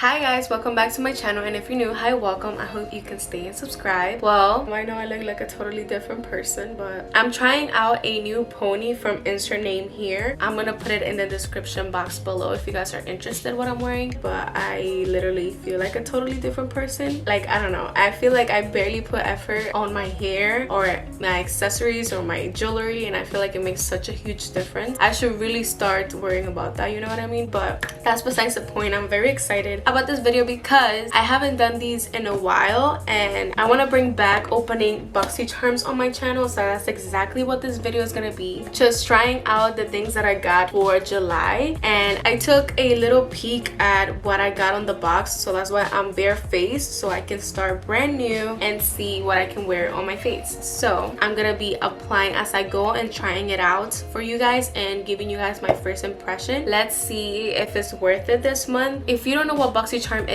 Hi guys, welcome back to my channel, and if you're new, hi, welcome. I hope you can stay and subscribe. Well, I know I look like a totally different person, but I'm trying out a new pony from insert name here. I'm gonna put it in the description box below if you guys are interested what I'm wearing, but I literally feel like a totally different person. Like, I don't know, I feel like I barely put effort on my hair or my accessories or my jewelry, and I feel like it makes such a huge difference. I should really start worrying about that, you know what I mean? But that's besides the point. I'm very excited about this video because I haven't done these in a while, and I want to bring back opening Boxycharms on my channel, so that's exactly what this video is going to be. Just trying out the things that I got for July, and I took a little peek at what I got on the box, so that's why I'm barefaced, so I can start brand new and see what I can wear on my face. So I'm gonna be applying as I go and trying it out for you guys and giving you guys my first impression. Let's see if it's worth it this month. If you don't know what Boxycharm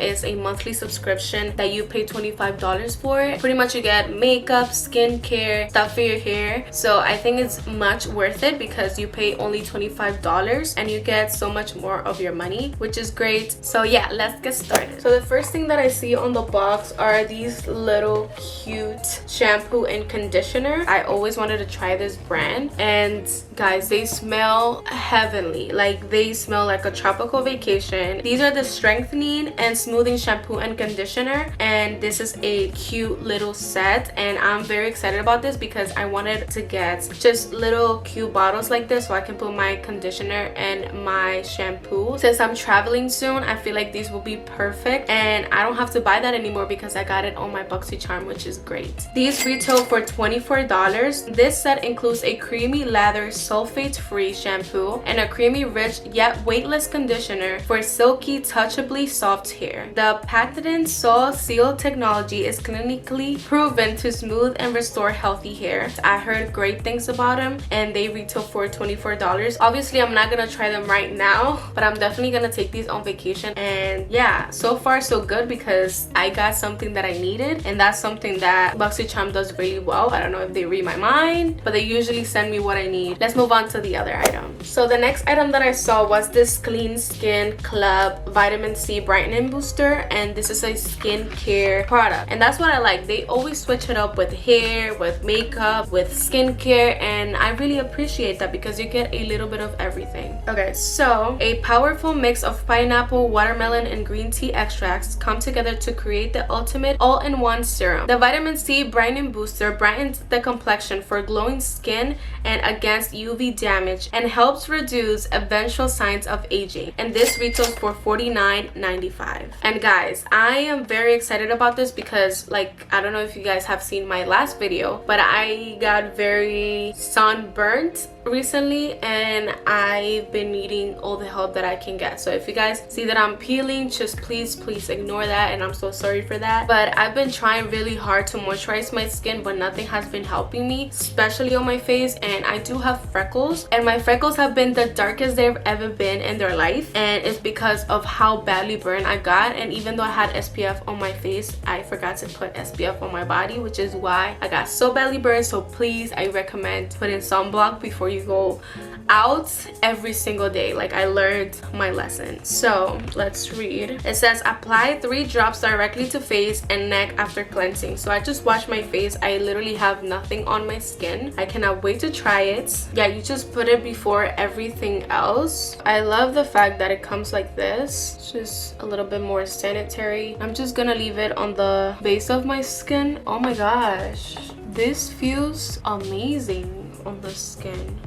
is a monthly subscription that you pay $25 for. Pretty much you get makeup, skincare, stuff for your hair. So I think it's much worth it because you pay only $25 and you get so much more of your money, which is great. So yeah, let's get started. So the first thing that I see on the box are these little cute shampoo and conditioner. I always wanted to try this brand, and guys, they smell heavenly. Like, they smell like a tropical vacation. These are the strengthening and smoothing shampoo and conditioner, and this is a cute little set, and I'm very excited about this because I wanted to get just little cute bottles like this so I can put my conditioner and my shampoo. Since I'm traveling soon, I feel like these will be perfect, and I don't have to buy that anymore because I got it on my Boxycharm, which is great. These retail for $24. This set includes a creamy lather sulfate-free shampoo and a creamy rich yet weightless conditioner for silky touchably soft hair. The patented Sol Seal technology is clinically proven to smooth and restore healthy hair. I heard great things about them, and they retail for $24. Obviously, I'm not gonna try them right now, but I'm definitely gonna take these on vacation. And yeah, so far so good because I got something that I needed, and that's something that Boxycharm does really well. I don't know if they read my mind, but they usually send me what I need. Let's move on to the other item. So the next item that I saw was this Clean Skin Club Vitamin C Brightening Booster, and this is a skincare product, and that's what I like. They always switch it up with hair, with makeup, with skincare, and I really appreciate that because you get a little bit of everything. Okay, so a powerful mix of pineapple, watermelon, and green tea extracts come together to create the ultimate all-in-one serum. The Vitamin C Brightening Booster brightens the complexion for glowing skin and against UV damage, and helps reduce eventual signs of aging, and this retails for $49.95. And guys, I am very excited about this because, like, I don't know if you guys have seen my last video, but I got very sunburnt recently, and I've been needing all the help that I can get. So if you guys see that I'm peeling, just please ignore that, and I'm so sorry for that. But I've been trying really hard to moisturize my skin, but nothing has been helping me, especially on my face. And I do have freckles, and my freckles have been the darkest they've ever been in their life, and it's because of how badly burned I got. And even though I had SPF on my face, I forgot to put SPF on my body, which is why I got so badly burned. So please, I recommend putting sunblock before you go out every single day. Like, I learned my lesson. So let's read. It says apply 3 drops directly to face and neck after cleansing. So I just washed my face. I literally have nothing on my skin. I cannot wait to try it. Yeah, you just put it before everything else. I love the fact that it comes like this. It's just a little bit more sanitary. I'm just gonna leave it on the base of my skin. Oh my gosh, this feels amazing on the skin.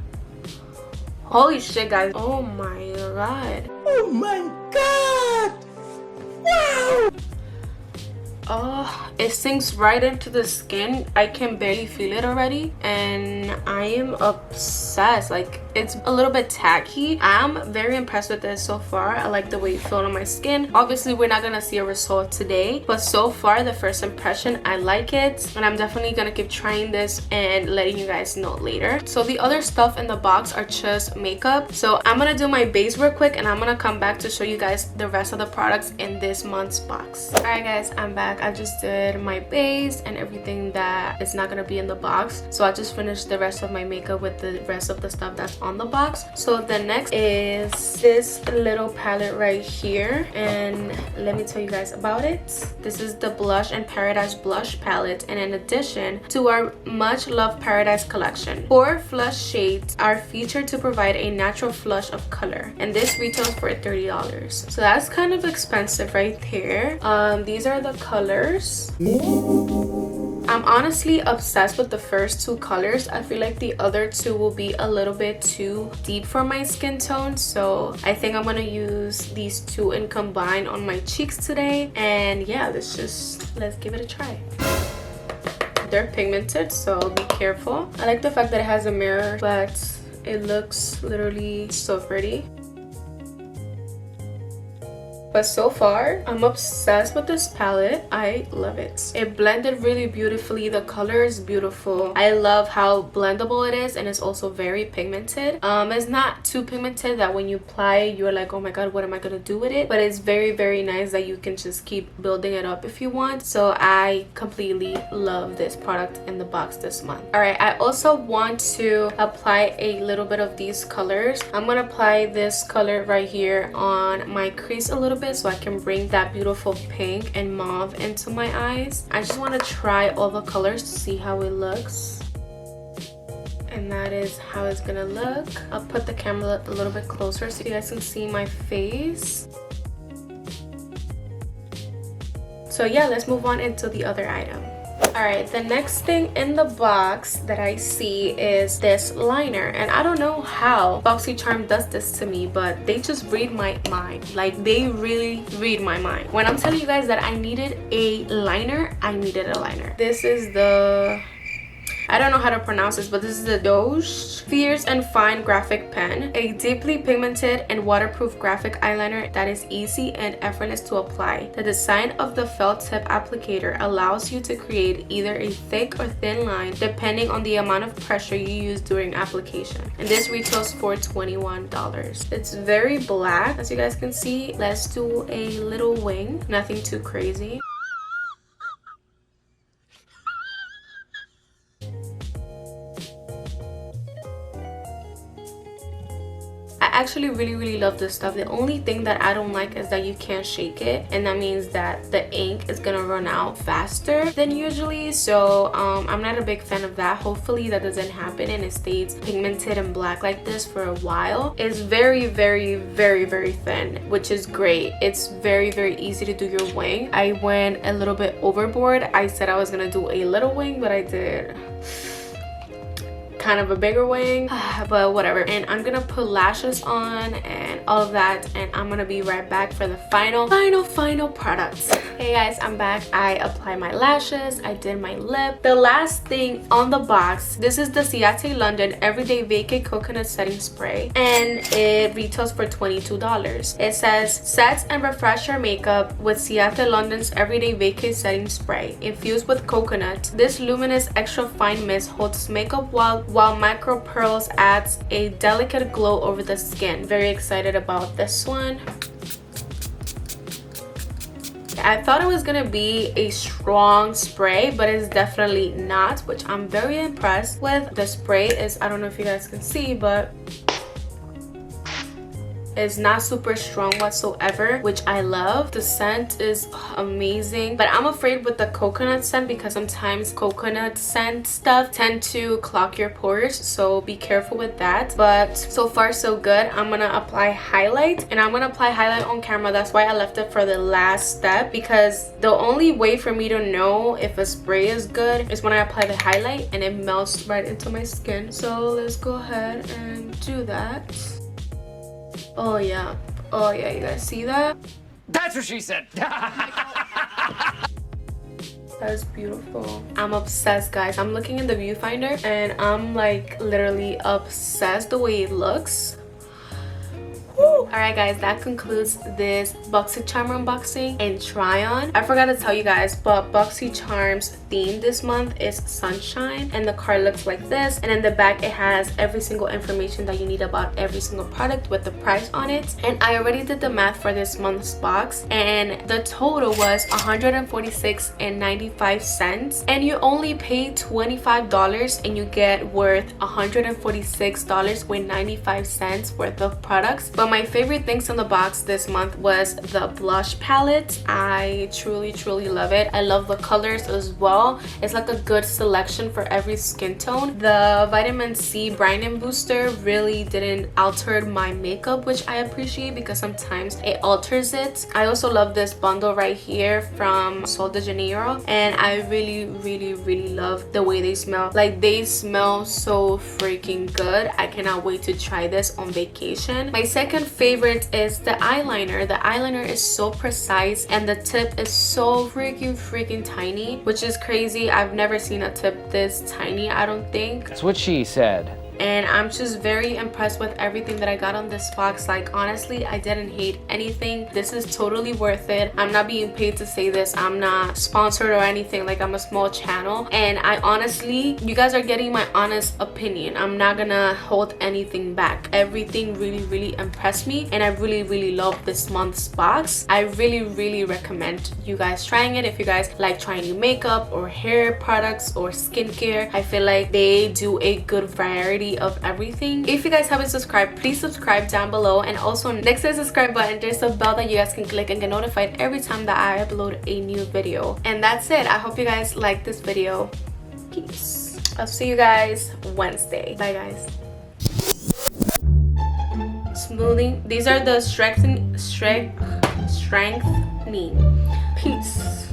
Holy shit, guys. Oh my god. Oh my god! Wow! Oh, it sinks right into the skin. I can barely feel it already, and I am obsessed. Like, it's a little bit tacky. I'm very impressed with this so far. I like the way it feels on my skin. Obviously, we're not gonna see a result today, but so far, the first impression, I like it, and I'm definitely gonna keep trying this and letting you guys know later. So the other stuff in the box are just makeup. So I'm gonna do my base real quick, and I'm gonna come back to show you guys the rest of the products in this month's box. All right, guys, I'm back. I just did my base and everything that is not gonna be in the box, so I just finished the rest of my makeup with the rest of the stuff that's on the box. So the next is this little palette right here, and let me tell you guys about it. This is the Blush and Paradise blush palette, and in addition to our much loved Paradise collection, 4 flush shades are featured to provide a natural flush of color, and this retails for $30. So that's kind of expensive right there. These are the colors. I'm honestly obsessed with the first 2 colors. I feel like the other 2 will be a little bit too deep for my skin tone, so I think I'm gonna use these 2 and combine on my cheeks today. And yeah, let's give it a try. They're pigmented, so be careful. I like the fact that it has a mirror, but it looks literally so pretty. But so far, I'm obsessed with this palette. I love it. It blended really beautifully. The color is beautiful. I love how blendable it is, and it's also very pigmented. It's not too pigmented that when you apply it, you're like, oh my god, what am I gonna do with it? But it's very, very nice that you can just keep building it up if you want. So I completely love this product in the box this month. All right, I also want to apply a little bit of these colors. I'm gonna apply this color right here on my crease a little bit so I can bring that beautiful pink and mauve into my eyes. I just want to try all the colors to see how it looks. And that is how it's gonna look. I'll put the camera a little bit closer so you guys can see my face. So yeah, let's move on into the other item. Alright, the next thing in the box that I see is this liner, and I don't know how Boxycharm does this to me, but they just read my mind. Like, they really read my mind. When I'm telling you guys that I needed a liner, I needed a liner. This is the... I don't know how to pronounce this, but this is the Doge Fierce and Fine Graphic Pen, a deeply pigmented and waterproof graphic eyeliner that is easy and effortless to apply. The design of the felt tip applicator allows you to create either a thick or thin line depending on the amount of pressure you use during application. And this retails for $21. It's very black, as you guys can see. Let's do a little wing, nothing too crazy. I actually really love this stuff. The only thing that I don't like is that you can't shake it, and that means that the ink is gonna run out faster than usually. So I'm not a big fan of that. Hopefully that doesn't happen and it stays pigmented and black like this for a while. It's very thin, which is great. It's very easy to do your wing. I went a little bit overboard. I said I was gonna do a little wing, but I did kind of a bigger wing, but whatever. And I'm gonna put lashes on and all of that, and I'm gonna be right back for the final products. Hey guys, I'm back. I applied my lashes, I did my lip. The last thing on the box, this is the Ciate London Everyday Vacay Coconut Setting Spray, and it retails for $22. It says, sets and refresh your makeup with Ciate London's Everyday Vacay Setting Spray. Infused with coconut, this luminous extra fine mist holds makeup while micro pearls adds a delicate glow over the skin. Very excited about this one. I thought it was gonna be a strong spray, but it's definitely not, which I'm very impressed with. The spray is, I don't know if you guys can see, but it's not super strong whatsoever, which I love. The scent is amazing, but I'm afraid with the coconut scent because sometimes coconut scent stuff tend to clog your pores, so be careful with that. But so far so good. I'm gonna apply highlight, and I'm gonna apply highlight on camera. That's why I left it for the last step, because the only way for me to know if a spray is good is when I apply the highlight and it melts right into my skin. So let's go ahead and do that. Oh yeah, you guys see that? That's what she said. That's beautiful. I'm obsessed, guys. I'm looking in the viewfinder and I'm like literally obsessed the way it looks. Woo. Alright guys, that concludes this Boxycharm unboxing and try on. I forgot to tell you guys, but Boxycharm's theme this month is sunshine, and the card looks like this, and in the back it has every single information that you need about every single product with the price on it. And I already did the math for this month's box, and the total was $146.95, and you only pay $25 and you get worth $146.95 worth of products. But my favorite things in the box this month was the blush palette. I truly love it. I love the colors as well. It's like a good selection for every skin tone. The vitamin C brightening booster really didn't alter my makeup, which I appreciate because sometimes it alters it. I also love this bundle right here from Sol de Janeiro, and I really love the way they smell. Like, they smell so freaking good. I cannot wait to try this on vacation. My second favorite is the eyeliner. The eyeliner is so precise and the tip is so freaking tiny, which is crazy. I've never seen a tip this tiny, I don't think. That's what she said. And I'm just very impressed with everything that I got on this box. Like, honestly, I didn't hate anything. This is totally worth it. I'm not being paid to say this. I'm not sponsored or anything. Like, I'm a small channel, and I honestly, you guys are getting my honest opinion. I'm not gonna hold anything back. Everything really impressed me, and I really love this month's box. I really recommend you guys trying it. If you guys like trying new makeup or hair products or skincare, I feel like they do a good variety of everything. If you guys haven't subscribed, please subscribe down below, and also next to the subscribe button there's a bell that you guys can click and get notified every time that I upload a new video. And that's it. I hope you guys like this video. Peace. I'll see you guys Wednesday. Bye guys. Smoothing. These are the strengthening. Peace.